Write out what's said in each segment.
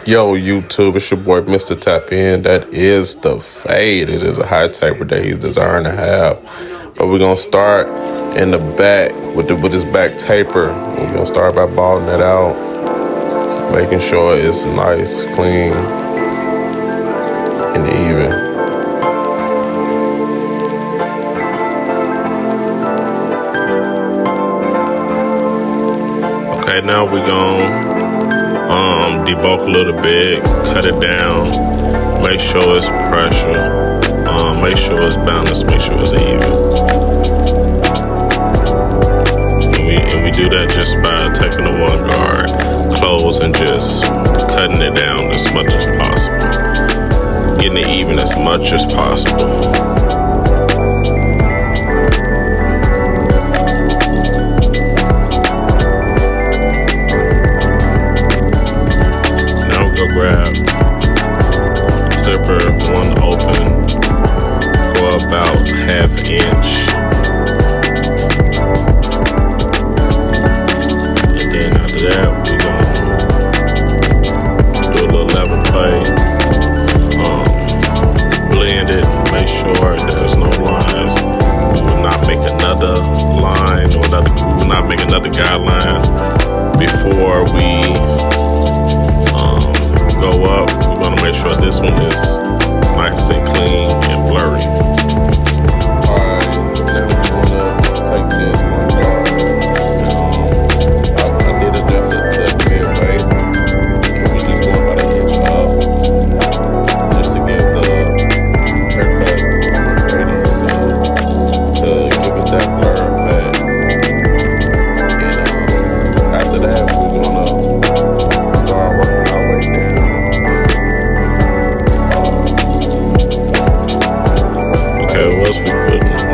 Yo, YouTube, it's your boy Mr.Tap-IN. That is the fade. It is a high taper that he's desiring to have. But we're going to start in the back with this back taper. We're going to start by balling it out, making sure it's nice, clean, and even. Okay, now we're going to debulk a little bit, cut it down, make sure it's pressure, make sure it's balanced, make sure it's even. And we do that just by taking the one guard, close, and just cutting it down as much as possible, getting it even as much as possible. Grab clipper, one open, go about ½ inch, and then after that we're gonna do a little level play, blend it, make sure there's no lines. We will not make another line or we will not make another guideline before we go up. We're gonna make sure this one is nice and clean and blurry. Alright, then we're gonna take this one guard. I did adjust it to midway, and we just go about an inch up, just to give the haircut more gradient, to give it that blur effect. And after that, we're gonna start working our way down.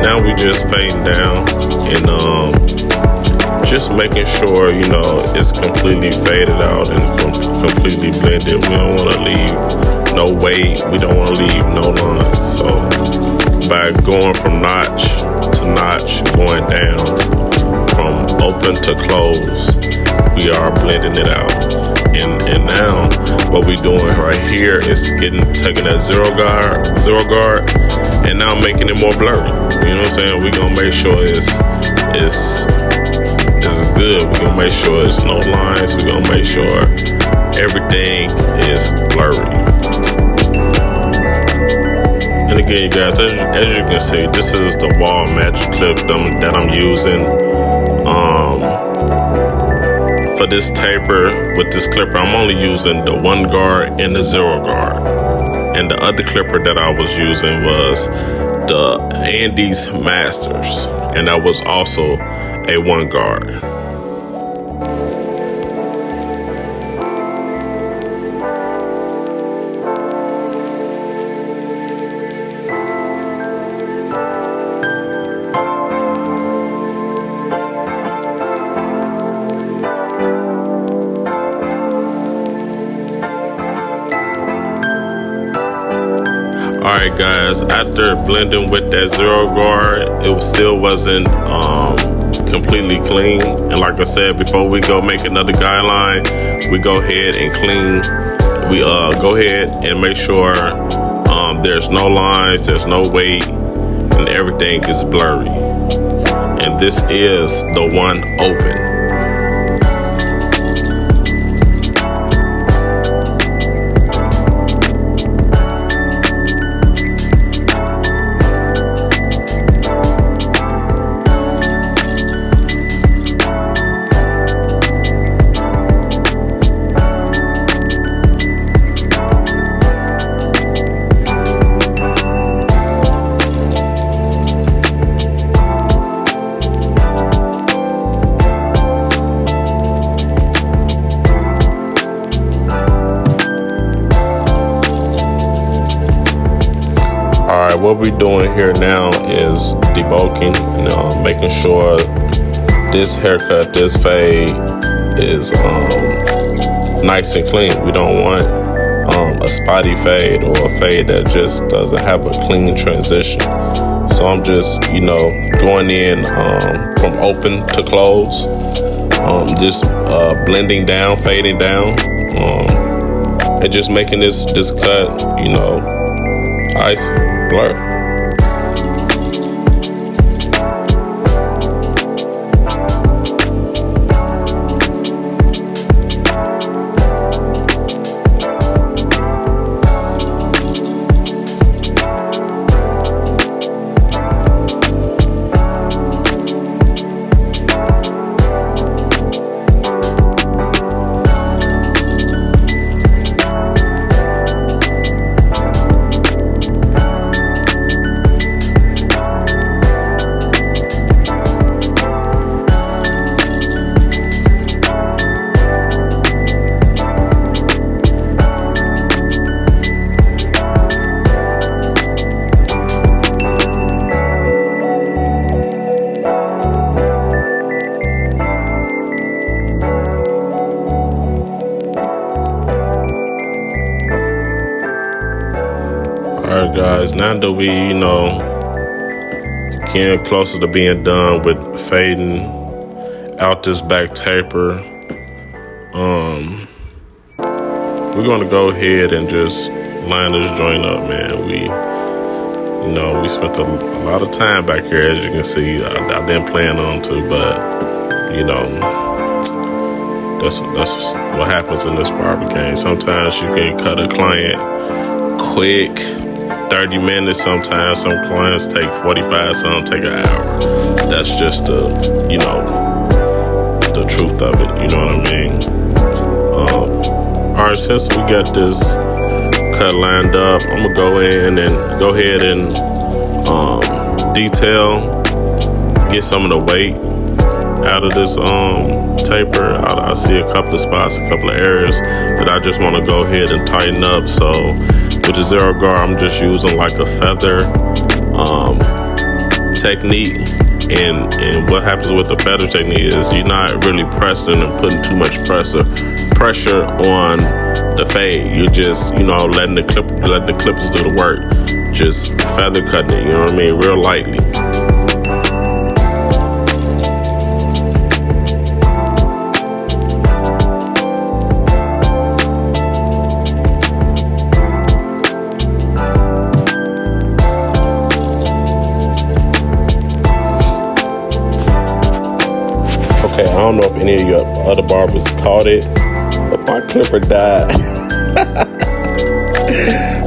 Now we just fading down and just making sure, you know, it's completely faded out and completely blended. We don't want to leave no weight. We don't want to leave no lines. So by going from notch to notch, going down from open to close, we are blending it out. And now what we're doing right here is taking that zero guard, and now making it more blurry. You know what I'm saying? We're gonna make sure it's good. We're gonna make sure it's no lines. We're gonna make sure everything is blurry. And again, you guys, as you can see, this is the wall magic clip that I'm using for this taper. With this clipper, I'm only using the one guard and the zero guard. And the other clipper that I was using was the Andes Masters, and that was also a one guard. Alright guys, after blending with that zero guard, it still wasn't completely clean. And like I said, before we go make another guideline, we go ahead and clean. We go ahead and make sure there's no lines, there's no weight, and everything is blurry. And this is the one open. Alright, what we're doing here now is debulking, making sure this haircut, this fade is nice and clean. We don't want a spotty fade or a fade that just doesn't have a clean transition. So I'm just, going in from open to close, just blending down, fading down, and just making this cut, you know, icy, blur. Alright guys, now that we, you know, getting closer to being done with fading out this back taper, we're gonna go ahead and just line this joint up, man. We spent a lot of time back here, as you can see. I didn't plan on to, but you know, that's what happens in this barbecue. Sometimes you can cut a client quick, 30 minutes. Sometimes some clients take 45, some take an hour. That's just the truth of it, you know what I mean? Alright, since we got this cut lined up, I'm gonna go ahead and detail, get some of the weight out of this taper. I see a couple of spots, a couple of areas that I just want to go ahead and tighten up. So with the zero guard, I'm just using like a feather technique, and what happens with the feather technique is you're not really pressing and putting too much pressure on the fade. You're just, letting the clippers do the work, just feather cutting it, you know what I mean, real lightly. Okay, I don't know if any of your other barbers caught it, but my clipper died.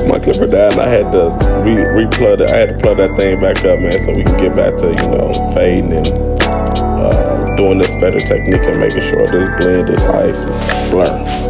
My clipper died, and I had to replug it. I had to plug that thing back up, man, so we can get back to, fading and doing this feather technique and making sure this blend, this ice is blur.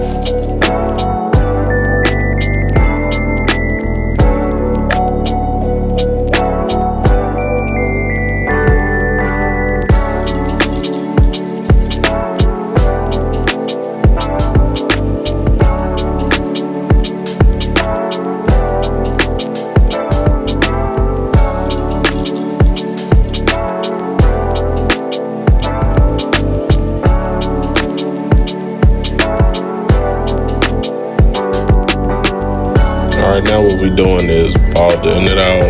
Alright, now what we're doing is balling it out.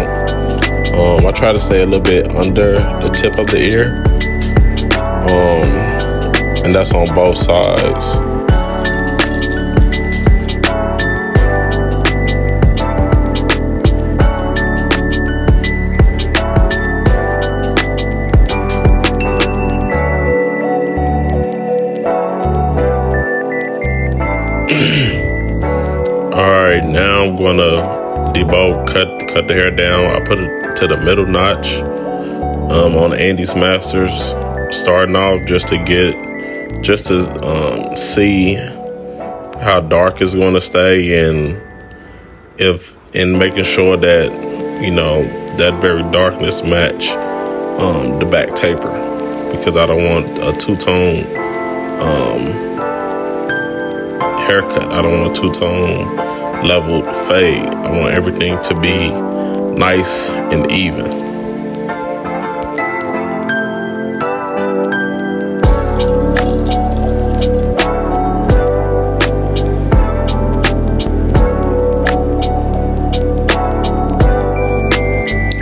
I try to stay a little bit under the tip of the ear. And that's on both sides. Alright, now I'm gonna debolt, cut the hair down. I put it to the middle notch on Andy's Masters, starting off just to see how dark it's gonna stay, and making sure that that very darkness match the back taper, because I don't want a two-tone haircut. I don't want a two-tone leveled fade. I want everything to be nice and even.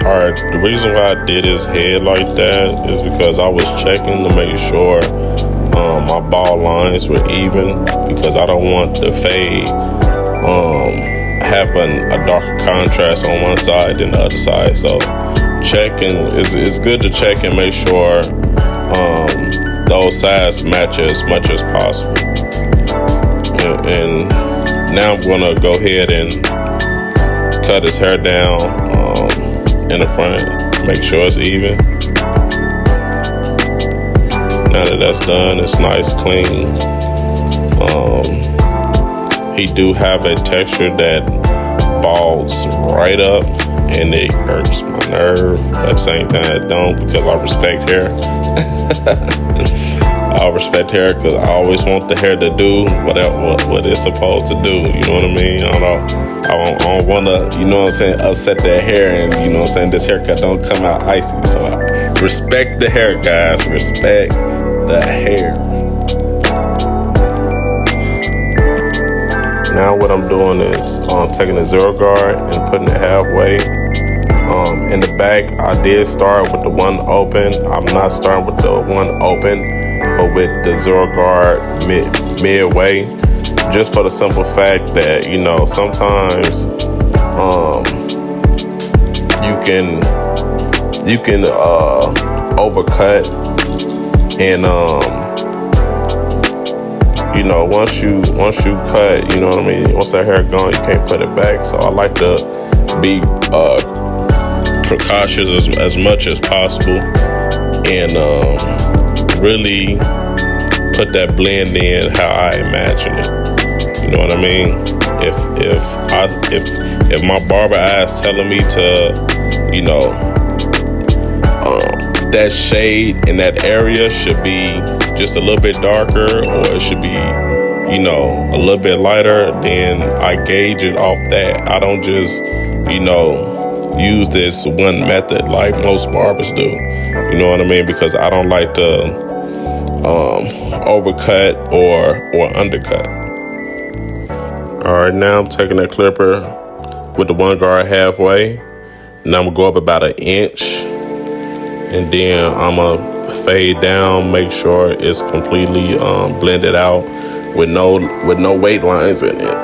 Alright, the reason why I did his head like that is because I was checking to make sure my ball lines were even, because I don't want the fade having a darker contrast on one side than the other side. So it's good to check and make sure those sides match as much as possible. And now I'm gonna go ahead and cut his hair down in the front, make sure it's even. Now that that's done, it's nice, clean. He do have a texture that balls right up, and it hurts my nerve. At the same time, it don't, because I respect hair. I respect hair because I always want the hair to do what it's supposed to do. You know what I mean? I don't want to, you know what I'm saying, upset that hair, and you know what I'm saying, this haircut don't come out icy. So I respect the hair, guys. Respect the hair. Now what I'm doing is taking a zero guard and putting it halfway. In the back, I did start with the one open. I'm not starting with the one open, but with the zero guard midway, just for the simple fact that, you know, sometimes you can overcut, and you know, once you cut, you know what I mean, once that hair gone, you can't put it back. So I like to be precautious as much as possible, and really put that blend in how I imagine it. You know what I mean? If my barber eyes telling me to, you know, that shade in that area should be just a little bit darker, or it should be, you know, a little bit lighter, then I gauge it off that. I don't just, you know, use this one method like most barbers do. You know what I mean? Because I don't like to overcut or undercut. All right, now I'm taking that clipper with the one guard halfway, and I'm gonna go up about an inch, and then I'm gonna fade down, make sure it's completely blended out with no weight lines in it.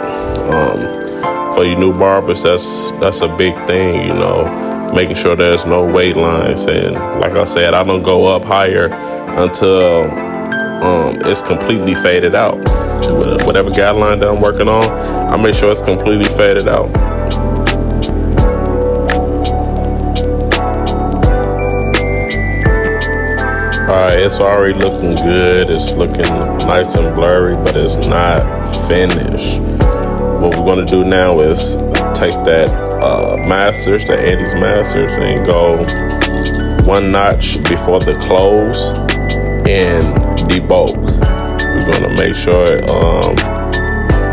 For you new barbers, that's a big thing, you know, making sure there's no weight lines. And like I said, I don't go up higher until it's completely faded out. Whatever guideline that I'm working on, I make sure it's completely faded out. Alright, it's already looking good. It's looking nice and blurry, but it's not finished. What we're going to do now is take that Masters, the Andy's Masters, and go one notch before the close and debulk. We're going to make sure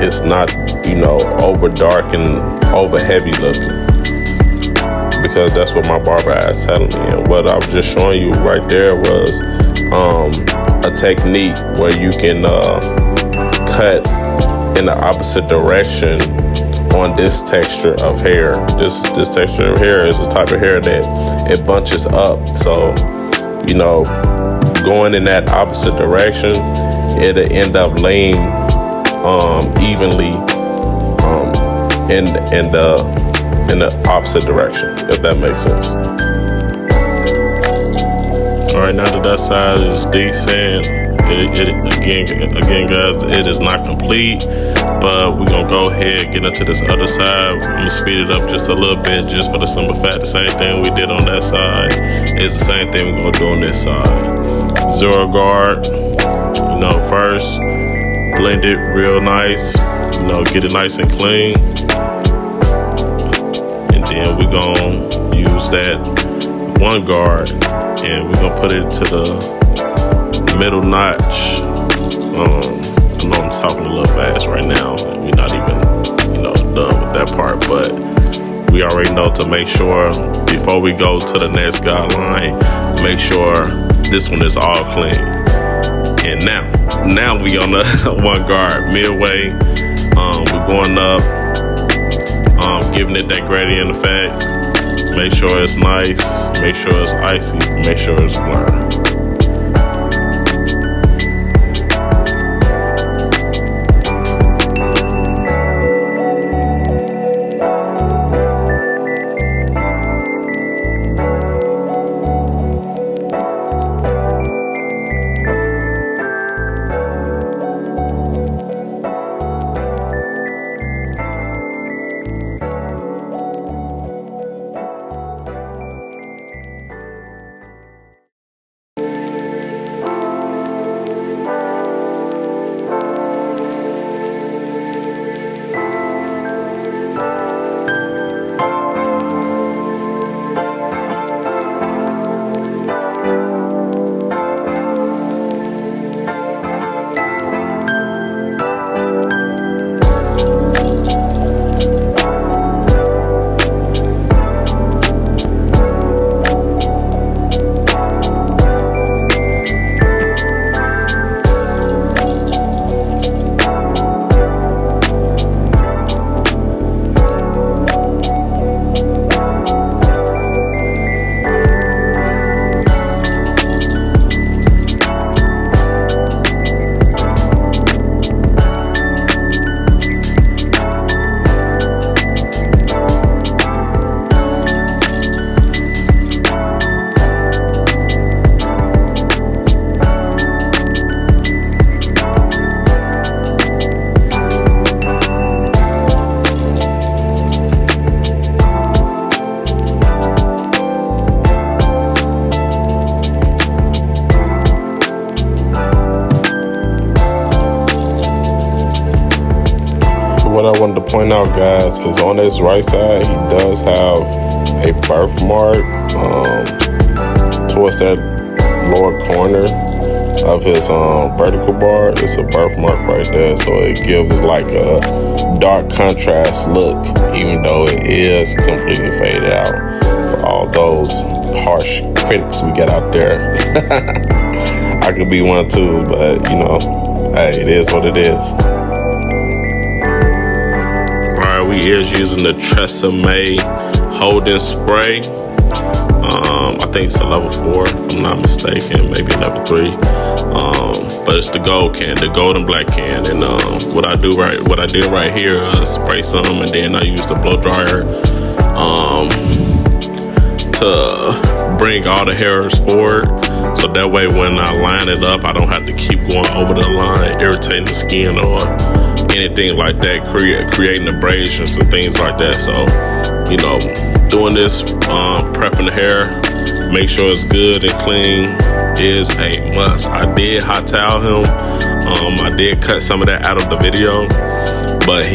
it's not, you know, over dark and over heavy looking, because that's what my barber is telling me. And what I was just showing you right there was a technique where you can cut in the opposite direction on this texture of hair. This texture of hair is the type of hair that it bunches up. So, you know, going in that opposite direction, it'll end up laying evenly in the opposite direction, if that makes sense. All right, now that side is decent, again, guys, it is not complete, but we're gonna go ahead and get into this other side. I'm gonna speed it up just a little bit, just for the simple fact, the same thing we did on that side is the same thing we're gonna do on this side. Zero guard, you know, first blend it real nice, you know, get it nice and clean. Then we're gonna use that one guard, and we're gonna put it to the middle notch. I know I'm talking a little fast right now, and we're not even, you know, done with that part, but we already know to make sure before we go to the next guideline, make sure this one is all clean. And now we on the one guard midway. We're going up. Giving it that gradient effect. Make sure it's nice, make sure it's icy, make sure it's blurred. wanted to point out, guys, is on his right side, he does have a birthmark towards that lower corner of his vertical bar. It's a birthmark right there, so it gives like a dark contrast look, even though it is completely faded out. For all those harsh critics we got out there, I could be one too, but you know, hey, it is what it is. Alright, we is using the Tresemme holding spray. I think it's a level 4, if I'm not mistaken, maybe level 3. But it's the gold can, the gold and black can. And what I did right here is spray some, and then I use the blow dryer to bring all the hairs forward. So that way when I line it up, I don't have to keep going over the line, irritating the skin or anything like that, creating abrasions and things like that. So, you know, doing this, prepping the hair, make sure it's good and clean is a must. I did hot towel him. I did cut some of that out of the video, but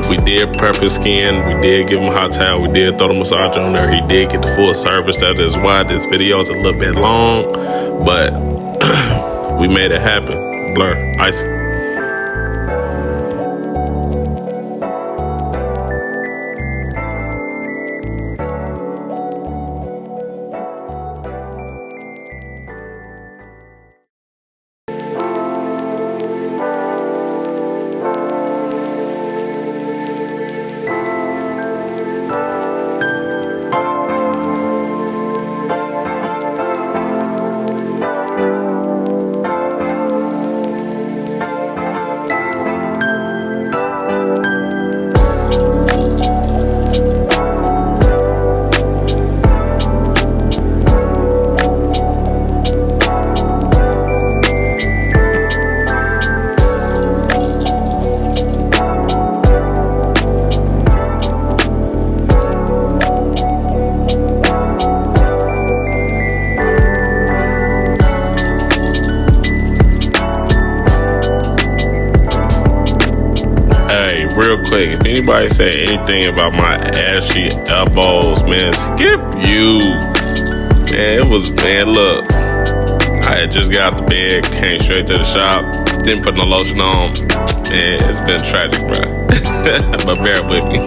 we did prep his skin. We did give him a hot towel. We did throw the massage on there. He did get the full service. That is why this video is a little bit long, but we made it happen. Blur, icy. Real quick, if anybody said anything about my ashy elbows, man, skip you. Man, it was, man, look, I had just got out the bed, came straight to the shop, didn't put no lotion on. Man, it's been tragic, bro. But bear with me.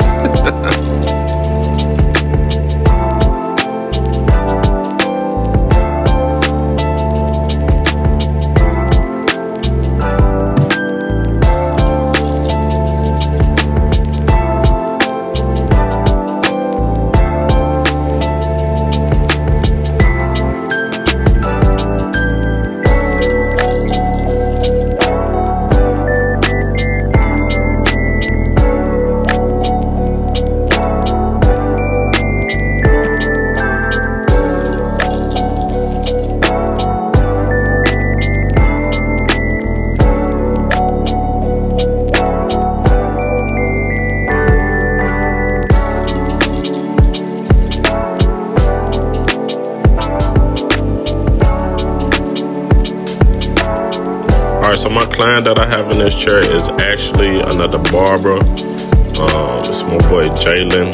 So my client that I have in this chair is actually another barber. It's my boy Jalen.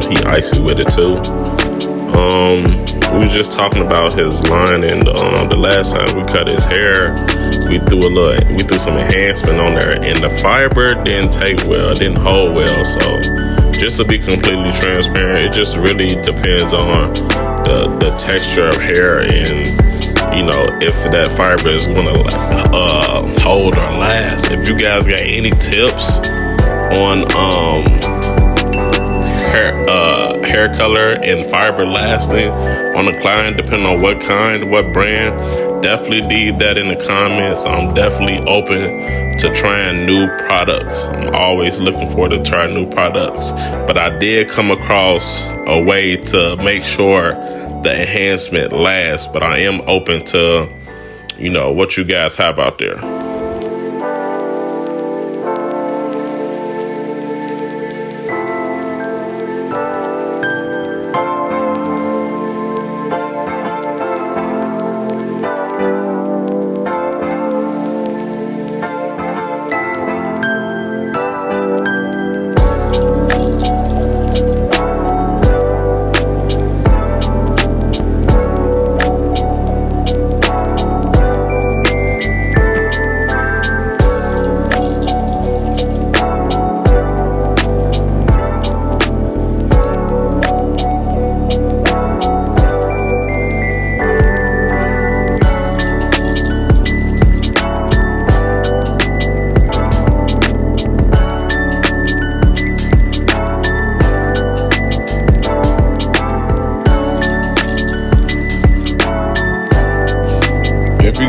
He icy with it too. We were just talking about his line, and the last time we cut his hair, we threw some enhancement on there, and the fiber didn't take well, it didn't hold well. So just to be completely transparent, it just really depends on the texture of hair, and you know, if that fiber is gonna hold or last. If you guys got any tips on hair color and fiber lasting on a client, depending on what kind, what brand, definitely leave that in the comments. I'm definitely open to trying new products. I'm always looking forward to try new products, but I did come across a way to make sure the enhancement lasts. But I am open to, you know, what you guys have out there.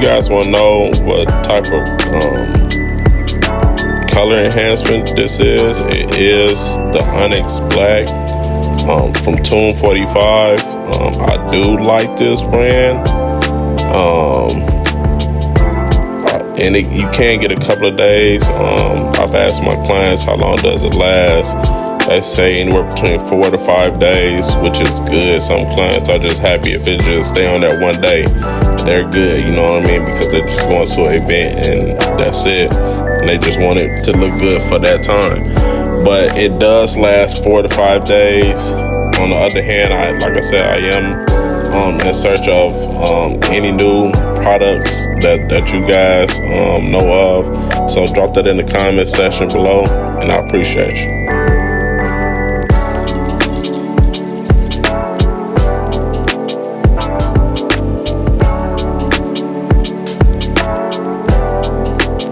guys want to know what type of color enhancement this is, it is the Onyx Black from Tune 45. I do like this brand. And you can get a couple of days. I've asked my clients how long does it last. They say anywhere between 4 to 5 days, which is good. Some clients are just happy if it just stay on there one day. They're good, you know what I mean? Because they're just going to an event and that's it. And they just want it to look good for that time. But it does last 4 to 5 days. On the other hand, like I said, I am in search of any new products that you guys know of. So drop that in the comment section below, and I appreciate you.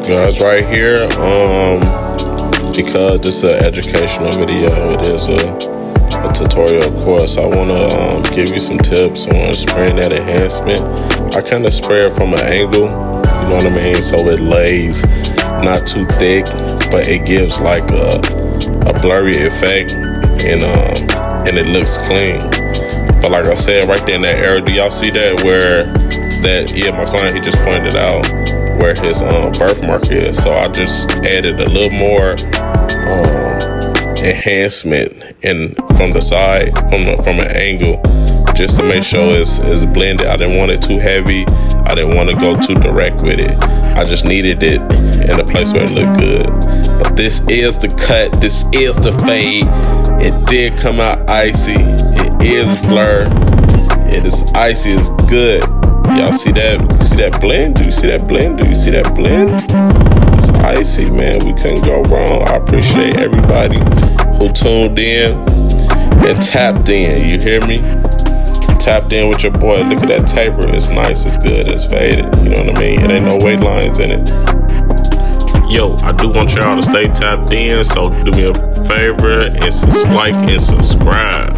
Guys, right here, because this is an educational video, it is a tutorial course. I want to give you some tips on spraying that enhancement. I kind of spray it from an angle, you know what I mean, so it lays not too thick, but it gives like a blurry effect, and it looks clean. But like I said, right there in that area, do y'all see that where that, yeah, my client, he just pointed out where his birthmark is. So I just added a little more enhancement in from the side, from an angle, just to make sure it's blended. I didn't want it too heavy. I didn't want to go too direct with it. I just needed it in a place where it looked good. But this is the cut. This is the fade. It did come out icy. It is blur. It is icy. It's good. Y'all see that? See that blend? Do you see that blend? Do you see that blend? It's icy, man. We couldn't go wrong. I appreciate everybody who tuned in and tapped in. You hear me? Tapped in with your boy. Look at that taper. It's nice. It's good. It's faded. You know what I mean? It ain't no weight lines in it. Yo, I do want y'all to stay tapped in. So do me a favor and like and subscribe.